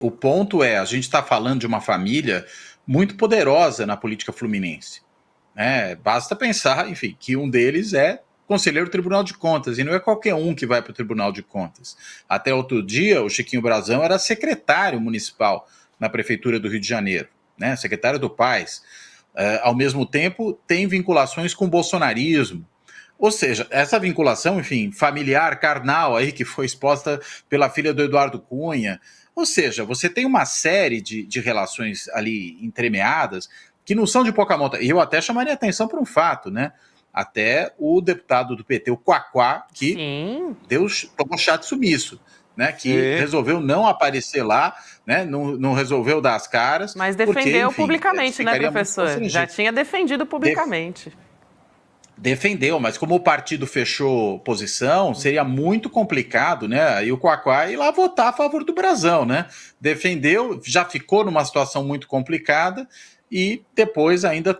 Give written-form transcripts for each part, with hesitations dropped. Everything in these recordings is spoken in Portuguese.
O ponto é, a gente está falando de uma família muito poderosa na política fluminense. Basta pensar, enfim, que um deles é conselheiro do Tribunal de Contas, e não é qualquer um que vai para o Tribunal de Contas. Até outro dia, o Chiquinho Brazão era secretário municipal na Prefeitura do Rio de Janeiro, né? Secretário do Paz. Ao mesmo tempo, tem vinculações com o bolsonarismo. Ou seja, essa vinculação, enfim, familiar, carnal, aí, que foi exposta pela filha do Eduardo Cunha. Ou seja, você tem uma série de relações ali entremeadas que não são de pouca monta. E eu até chamaria atenção para um fato, né? Até o deputado do PT, o Quaquá, que tomou chato sumiço, né? Que resolveu não aparecer lá, né? Não resolveu dar as caras. Mas defendeu porque, enfim, publicamente, né, professor? Já tinha defendido publicamente. Defendeu, mas como o partido fechou posição, seria muito complicado, né? Aí o Quaquá ir lá votar a favor do Brazão, né? Defendeu, já ficou numa situação muito complicada e depois ainda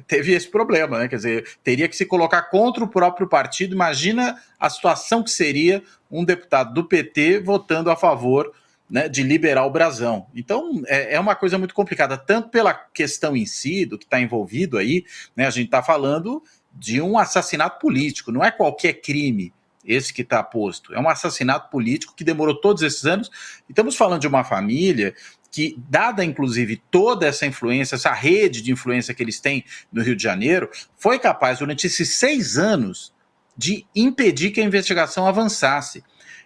teve esse problema, né? Quer dizer, teria que se colocar contra o próprio partido. Imagina a situação que seria um deputado do PT votando a favor, né, de liberar o Brazão. Então, é uma coisa muito complicada, tanto pela questão em si, do que está envolvido aí, né? A gente está falando de um assassinato político, não é qualquer crime esse que está posto, é um assassinato político que demorou todos esses anos, e estamos falando de uma família que, dada inclusive toda essa influência, essa rede de influência que eles têm no Rio de Janeiro, foi capaz durante esses 6 anos de impedir que a investigação avançasse.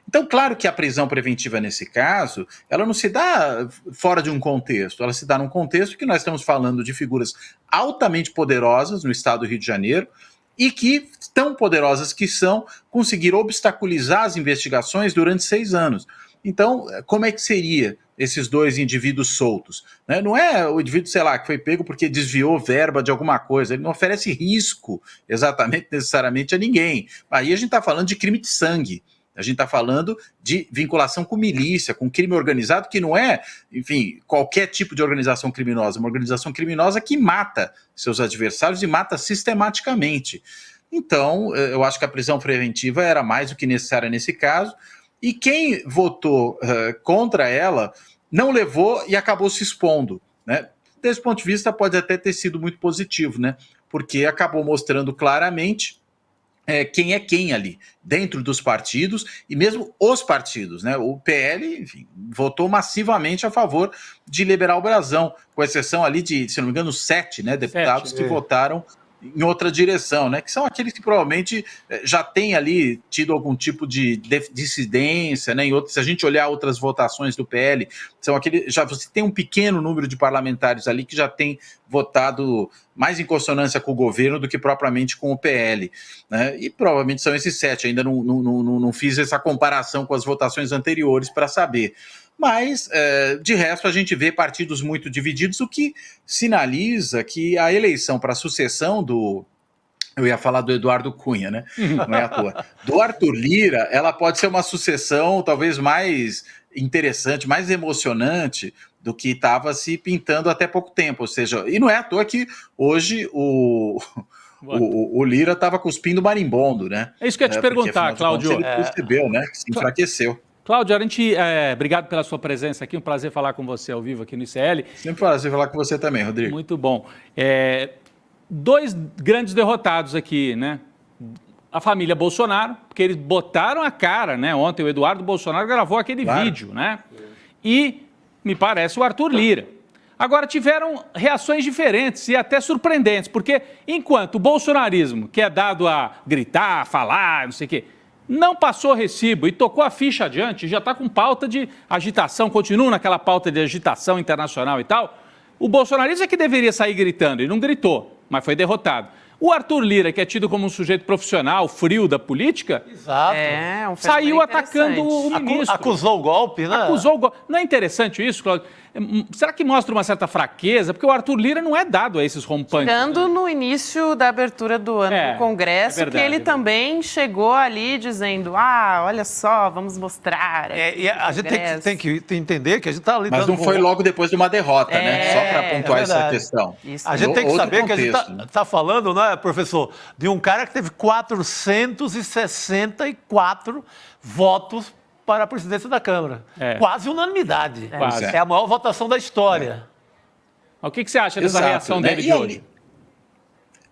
Então, claro que a prisão preventiva nesse caso, ela não se dá fora de um contexto, ela se dá num contexto que nós estamos falando de figuras altamente poderosas no estado do Rio de Janeiro e que, tão poderosas que são, conseguiram obstaculizar as investigações durante 6 anos. Então, como é que seria esses 2 indivíduos soltos? Não é o indivíduo, sei lá, que foi pego porque desviou verba de alguma coisa, ele não oferece risco exatamente, necessariamente a ninguém. Aí a gente está falando de crime de sangue. A gente está falando de vinculação com milícia, com crime organizado, que não é, enfim, qualquer tipo de organização criminosa, uma organização criminosa que mata seus adversários e mata sistematicamente. Então, eu acho que a prisão preventiva era mais do que necessária nesse caso, e quem votou contra ela não levou e acabou se expondo, né? Desse ponto de vista, pode até ter sido muito positivo, né? Porque acabou mostrando claramente quem é quem ali, dentro dos partidos e mesmo os partidos, né? O PL, enfim, votou massivamente a favor de liberar o Brazão, com exceção ali de, se não me engano, 7, né, deputados que votaram em outra direção, né? Que são aqueles que provavelmente já têm ali tido algum tipo de dissidência, né? Em outros, se a gente olhar outras votações do PL, são aqueles, já você tem um pequeno número de parlamentares ali que já tem votado mais em consonância com o governo do que propriamente com o PL, né? E provavelmente são esses 7. Ainda não fiz essa comparação com as votações anteriores para saber. Mas, de resto, a gente vê partidos muito divididos, o que sinaliza que a eleição para a sucessão do... Eu ia falar do Eduardo Cunha, né? Não é à toa. Do Arthur Lira, ela pode ser uma sucessão talvez mais interessante, mais emocionante do que estava se pintando até pouco tempo. Ou seja, e não é à toa que hoje o Lira estava cuspindo marimbondo, né? É isso que eu ia te perguntar, Cláudio. Ele percebeu, né? Que se enfraqueceu. Cláudio, obrigado pela sua presença aqui, um prazer falar com você ao vivo aqui no ICL. Sempre um prazer falar com você também, Rodrigo. Muito bom. 2 grandes derrotados aqui, né? A família Bolsonaro, porque eles botaram a cara, né? Ontem o Eduardo Bolsonaro gravou aquele vídeo, né? E, me parece, o Arthur Lira. Agora, tiveram reações diferentes e até surpreendentes, porque enquanto o bolsonarismo, que é dado a gritar, a falar, não sei o quê, não passou recibo e tocou a ficha adiante, já está com pauta de agitação, continua naquela pauta de agitação internacional e tal, o bolsonarismo é que deveria sair gritando e não gritou, mas foi derrotado. O Arthur Lira, que é tido como um sujeito profissional, frio da política, saiu atacando o ministro. Acusou o golpe, né? Acusou o golpe. Não é interessante isso, Cláudio? Será que mostra uma certa fraqueza? Porque o Arthur Lira não é dado a esses rompantes. Tirando no início da abertura do ano do Congresso, verdade, que ele também chegou ali dizendo, olha só, vamos mostrar. E a gente tem que entender que a gente está ali... Mas não foi logo depois de uma derrota, né? Só para pontuar essa questão. Isso. A gente tem que saber que a gente está falando, né, professor, de um cara que teve 464 votos para a presidência da Câmara. Quase unanimidade. Quase. É a maior votação da história. O que você acha dessa reação dele de hoje?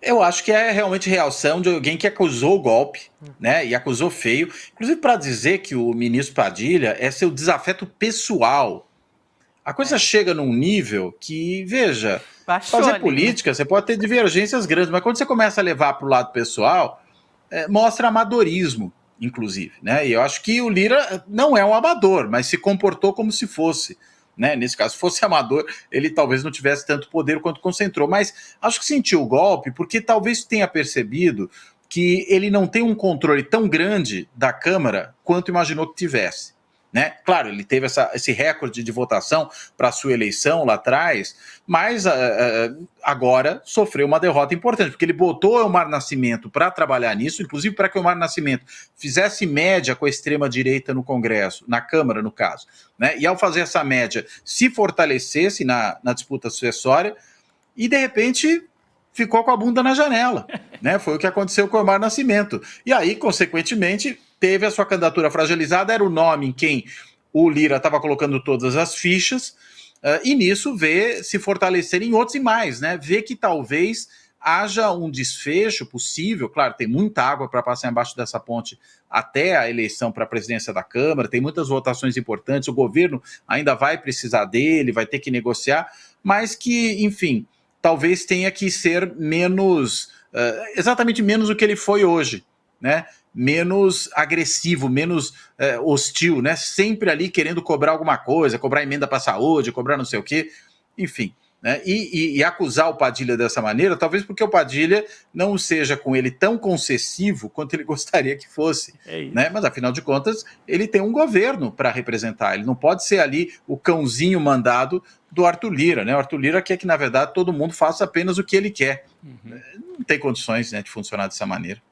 Eu acho que é realmente reação de alguém que acusou o golpe, né? E acusou feio. Inclusive para dizer que o ministro Padilha é seu desafeto pessoal. A coisa chega num nível que, veja, fazer política, você pode ter divergências grandes, mas quando você começa a levar para o lado pessoal, mostra amadorismo, inclusive, né? E eu acho que o Lira não é um amador, mas se comportou como se fosse. Né? Nesse caso, se fosse amador, ele talvez não tivesse tanto poder quanto concentrou, mas acho que sentiu o golpe porque talvez tenha percebido que ele não tem um controle tão grande da Câmara quanto imaginou que tivesse. Né? Claro, ele teve esse recorde de votação para a sua eleição lá atrás, mas agora sofreu uma derrota importante, porque ele botou o Elmar Nascimento para trabalhar nisso, inclusive para que o Elmar Nascimento fizesse média com a extrema-direita no Congresso, na Câmara, no caso. Né? E ao fazer essa média, se fortalecesse na disputa sucessória, e de repente ficou com a bunda na janela. Né? Foi o que aconteceu com o Elmar Nascimento. E aí, consequentemente, teve a sua candidatura fragilizada, era o nome em quem o Lira estava colocando todas as fichas, e nisso vê se fortalecer em outros e mais, né? Vê que talvez haja um desfecho possível, claro, tem muita água para passar embaixo dessa ponte até a eleição para a presidência da Câmara, tem muitas votações importantes, o governo ainda vai precisar dele, vai ter que negociar, mas que, enfim, talvez tenha que ser menos, exatamente menos do que ele foi hoje, né? Menos agressivo, menos hostil, né? Sempre ali querendo cobrar alguma coisa, cobrar emenda para a saúde, cobrar não sei o quê, enfim. Né? E acusar o Padilha dessa maneira, talvez porque o Padilha não seja com ele tão concessivo quanto ele gostaria que fosse. Né? Mas, afinal de contas, ele tem um governo para representar. Ele não pode ser ali o cãozinho mandado do Arthur Lira. Né? O Arthur Lira quer que, na verdade, todo mundo faça apenas o que ele quer. Não tem condições, né, de funcionar dessa maneira.